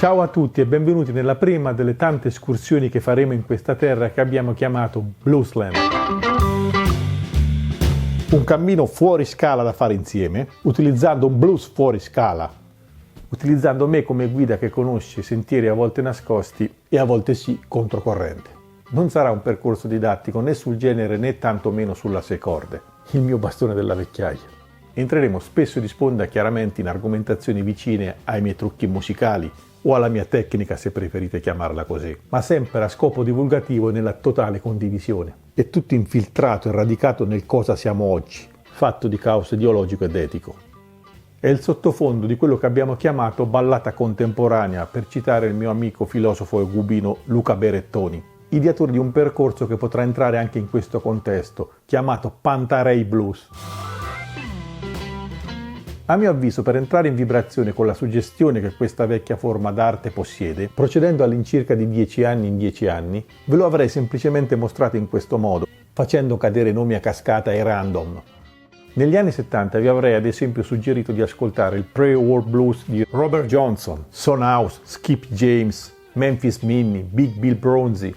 Ciao a tutti e benvenuti nella prima delle tante escursioni che faremo in questa terra che abbiamo chiamato Bluesland. Un cammino fuori scala da fare insieme, utilizzando un blues fuori scala, utilizzando me come guida che conosce sentieri a volte nascosti e a volte sì controcorrente. Non sarà un percorso didattico né sul genere né tantomeno sulla sei corde, il mio bastone della vecchiaia. Entreremo spesso di sponda chiaramente in argomentazioni vicine ai miei trucchi musicali, o alla mia tecnica se preferite chiamarla così, ma sempre a scopo divulgativo e nella totale condivisione. È tutto infiltrato e radicato nel cosa siamo oggi, fatto di caos ideologico ed etico. È il sottofondo di quello che abbiamo chiamato ballata contemporanea, per citare il mio amico filosofo e gubino Luca Berettoni, ideatore di un percorso che potrà entrare anche in questo contesto, chiamato Pantarei Blues. A mio avviso, per entrare in vibrazione con la suggestione che questa vecchia forma d'arte possiede, procedendo all'incirca di 10 anni in 10 anni, ve lo avrei semplicemente mostrato in questo modo, facendo cadere nomi a cascata e random. Negli anni 70 vi avrei ad esempio suggerito di ascoltare il pre-war blues di Robert Johnson, Son House, Skip James, Memphis Minnie, Big Bill Bronzy,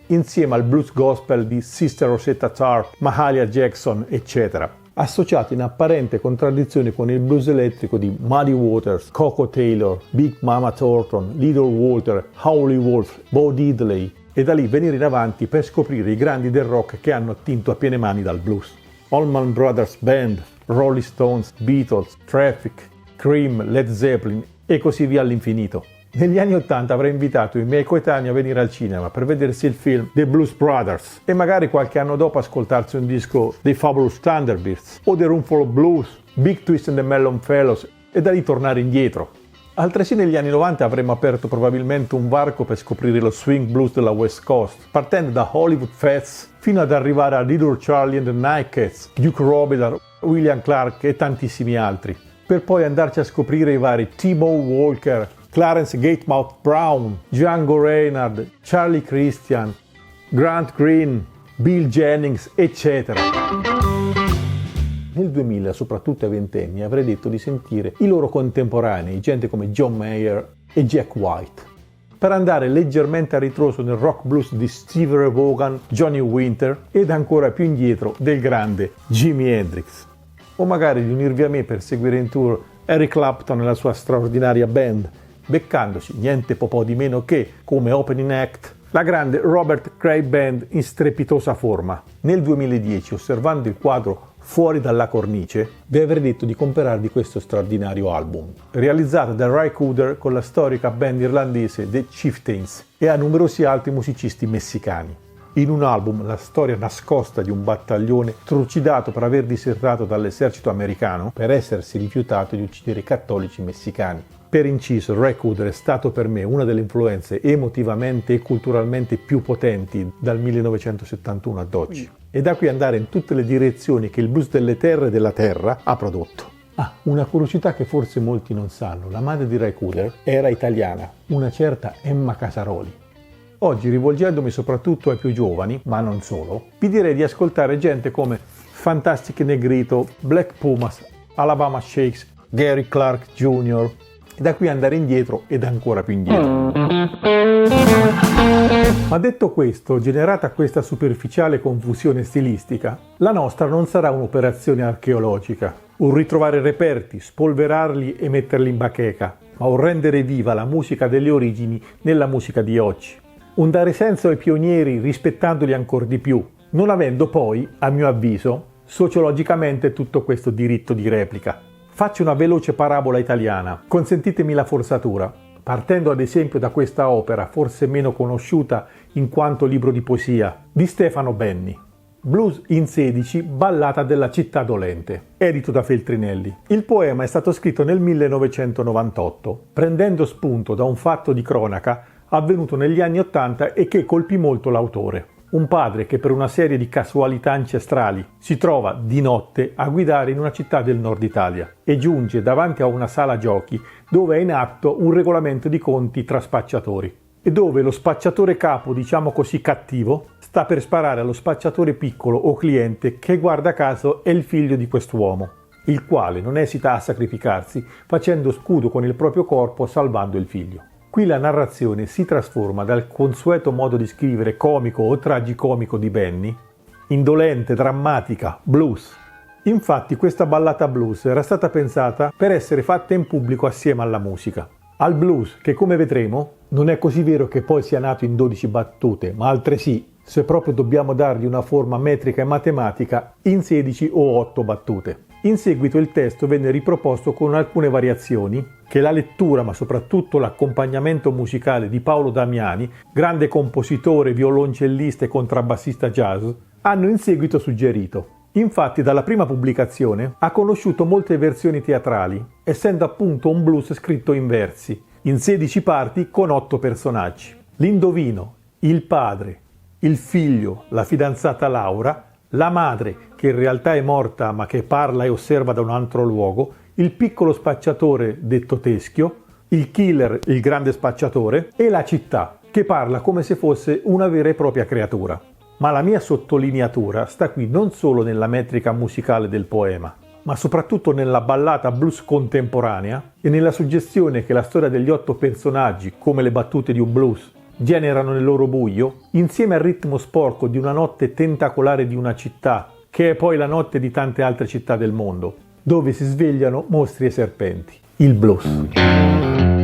insieme al blues gospel di Sister Rosetta Tharpe, Mahalia Jackson, eccetera, associato in apparente contraddizione con il blues elettrico di Muddy Waters, Coco Taylor, Big Mama Thornton, Little Walter, Howley Wolf, Bo Diddley, e da lì venire in avanti per scoprire i grandi del rock che hanno attinto a piene mani dal blues. Allman Brothers Band, Rolling Stones, Beatles, Traffic, Cream, Led Zeppelin e così via all'infinito. Negli anni 80 avrei invitato i miei coetanei a venire al cinema per vedersi il film The Blues Brothers e magari qualche anno dopo ascoltarsi un disco dei Fabulous Thunderbirds o The Roomful of Blues, Big Twist and the Mellon Fellows e da lì tornare indietro. Altresì negli anni 90 avremmo aperto probabilmente un varco per scoprire lo swing blues della West Coast, partendo da Hollywood Fats fino ad arrivare a Little Charlie and the Nightcats, Duke Robillard, William Clark e tantissimi altri, per poi andarci a scoprire i vari T-Bow Walker, Clarence Gatemouth Brown, Django Reinhardt, Charlie Christian, Grant Green, Bill Jennings, eccetera. Nel 2000, soprattutto ai ventenni, avrei detto di sentire i loro contemporanei, gente come John Mayer e Jack White, per andare leggermente a ritroso nel rock blues di Stevie Ray Vaughan, Johnny Winter ed ancora più indietro del grande Jimi Hendrix. O magari di unirvi a me per seguire in tour Eric Clapton e la sua straordinaria band, beccandoci niente po' di meno che, come opening act, la grande Robert Cray Band in strepitosa forma. Nel 2010, osservando il quadro Fuori dalla cornice, vi avrei detto di comprarvi questo straordinario album, realizzato da Ry Cooder con la storica band irlandese The Chieftains e a numerosi altri musicisti messicani. In un album la storia nascosta di un battaglione trucidato per aver disertato dall'esercito americano per essersi rifiutato di uccidere i cattolici messicani. Per inciso, Ry Cooder è stato per me una delle influenze emotivamente e culturalmente più potenti dal 1971 ad oggi. E da qui andare in tutte le direzioni che il blues delle terre e della terra ha prodotto. Una curiosità che forse molti non sanno, la madre di Ry Cooder era italiana, una certa Emma Casaroli. Oggi, rivolgendomi soprattutto ai più giovani, ma non solo, vi direi di ascoltare gente come Fantastic Negrito, Black Pumas, Alabama Shakes, Gary Clark Jr., e da qui andare indietro ed ancora più indietro. Ma detto questo, generata questa superficiale confusione stilistica, la nostra non sarà un'operazione archeologica, un ritrovare reperti, spolverarli e metterli in bacheca, ma un rendere viva la musica delle origini nella musica di oggi. Un dare senso ai pionieri rispettandoli ancora di più, non avendo poi, a mio avviso, sociologicamente tutto questo diritto di replica. Faccio una veloce parabola italiana, consentitemi la forzatura, partendo ad esempio da questa opera, forse meno conosciuta in quanto libro di poesia, di Stefano Benni. Blues in 16, ballata della città dolente, edito da Feltrinelli. Il poema è stato scritto nel 1998, prendendo spunto da un fatto di cronaca avvenuto negli anni 80 e che colpì molto l'autore. un padre che per una serie di casualità ancestrali si trova di notte a guidare in una città del nord Italia e giunge davanti a una sala giochi dove è in atto un regolamento di conti tra spacciatori e dove lo spacciatore capo, diciamo così cattivo, sta per sparare allo spacciatore piccolo o cliente che guarda caso è il figlio di quest'uomo, il quale non esita a sacrificarsi facendo scudo con il proprio corpo salvando il figlio. Qui la narrazione si trasforma dal consueto modo di scrivere comico o tragicomico di Benny, indolente, drammatica, blues. Infatti questa ballata blues era stata pensata per essere fatta in pubblico assieme alla musica. Al blues, che come vedremo non è così vero che poi sia nato in 12 battute, ma altresì, se proprio dobbiamo dargli una forma metrica e matematica, in 16 o 8 battute. In seguito il testo venne riproposto con alcune variazioni che la lettura, ma soprattutto l'accompagnamento musicale di Paolo Damiani, grande compositore, violoncellista e contrabbassista jazz, hanno in seguito suggerito. Infatti dalla prima pubblicazione ha conosciuto molte versioni teatrali, essendo appunto un blues scritto in versi, in 16 parti con 8 personaggi. L'indovino, il padre, il figlio, la fidanzata Laura, la madre, che in realtà è morta ma che parla e osserva da un altro luogo, il piccolo spacciatore detto Teschio, il killer, il grande spacciatore, e la città, che parla come se fosse una vera e propria creatura. Ma la mia sottolineatura sta qui non solo nella metrica musicale del poema, ma soprattutto nella ballata blues contemporanea e nella suggestione che la storia degli 8 personaggi, come le battute di un blues, generano nel loro buio, insieme al ritmo sporco di una notte tentacolare di una città, che è poi la notte di tante altre città del mondo, dove si svegliano mostri e serpenti. Il blues.